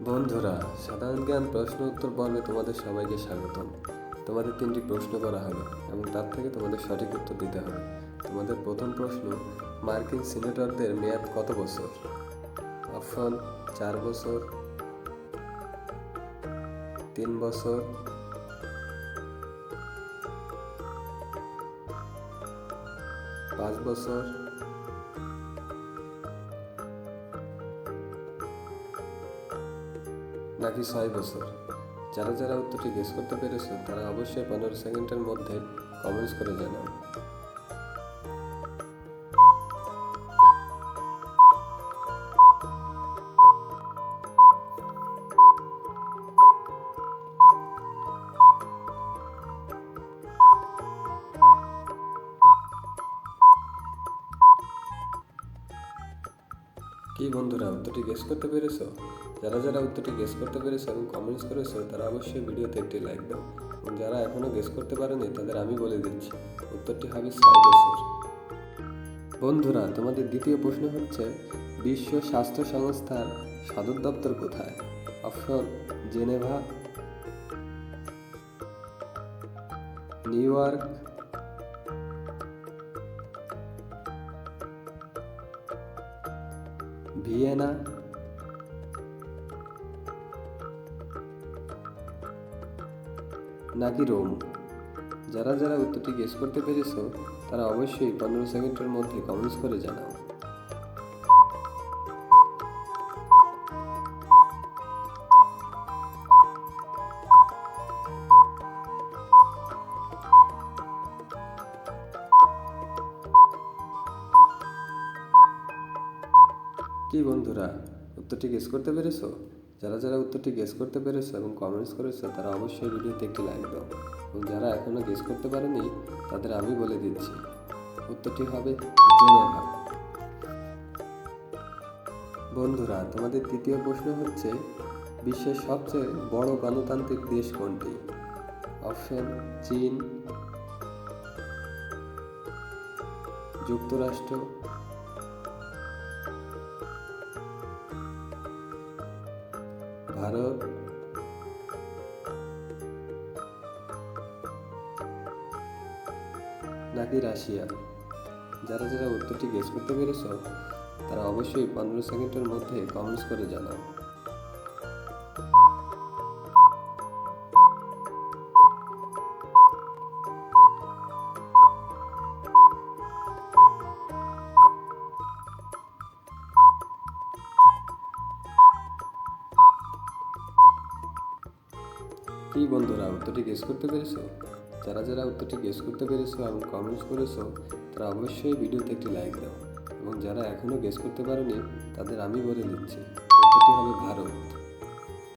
বন্ধুরা, সাধারণ জ্ঞান প্রশ্ন উত্তর পর্বে তোমাদের সবাইকে স্বাগতম। তোমাদের 3টি প্রশ্ন করা হবে এবং তার থেকে তোমাদের সঠিক উত্তর দিতে হবে। তোমাদের প্রথম প্রশ্ন, মার্কিন সিনেটরদের মেয়াদ কত বছর? অপশন: 4 বছর, 3 বছর, 5 বছর, নাকি 6 বছর? যারা যারা উত্তরটি গেস করতে পেরেছো তারা অবশ্যই 15 সেকেন্ডের মধ্যে কমেন্টস করে জানাও। কি বন্ধুরা, উত্তরটি গেস করতে পেরেছো? যারা যারা উত্তরটি গেস করতে পেরেছো এবং কমেন্টস করেছো তারা অবশ্যই ভিডিওতে একটি লাইক দাও, এবং যারা এখনও গেস করতে পারেনি তাদের আমি বলে দিচ্ছি, উত্তরটি হবে 6 বছর। বন্ধুরা, তোমাদের দ্বিতীয় প্রশ্ন হচ্ছে, বিশ্ব স্বাস্থ্য সংস্থার সদর দপ্তর কোথায়? Option: Geneva, new York, Vienna, নাকি রোম? যারা যারা উত্তরটি গেস করতে পেরেছো তারা অবশ্যই 15 সেকেন্ডের মধ্যে কমেন্টস করে জানাও। কি বন্ধুরা, উত্তরটি গেস করতে পেরেছো? যারা যারা উত্তরটি গেস করতে পেরেছো এবং কমেন্টস করেছো তারা অবশ্যই ভিডিওতে একটি লাইক দাও, এবং যারা এখনও গেস করতে পারেনি তাদের আমি বলে দিচ্ছি, উত্তরটি হবে জেনেভা। বন্ধুরা, তোমাদের তৃতীয় প্রশ্ন হচ্ছে, বিশ্বের সবচেয়ে বড় গণতান্ত্রিক দেশ কোনটি? অপশন: চীন, যুক্তরাষ্ট্র, ভারত, নাকি রাশিয়া? যারা যারা উত্তরটি গেস করতে পেরেছো তারা অবশ্যই 15 সেকেন্ডের মধ্যে কমেন্টস করে জানাও। কি বন্ধুরা, উত্তরটি গেস করতে পেরেছো? যারা যারা উত্তরটি গেস করতে পেরেছো এবং কমেন্টস করেছো তারা অবশ্যই ভিডিওতে একটি লাইক দাও, এবং যারা এখনও গেস করতে পারেনি তাদের আমি বলে দিচ্ছি, উত্তরটি হবে ভারত।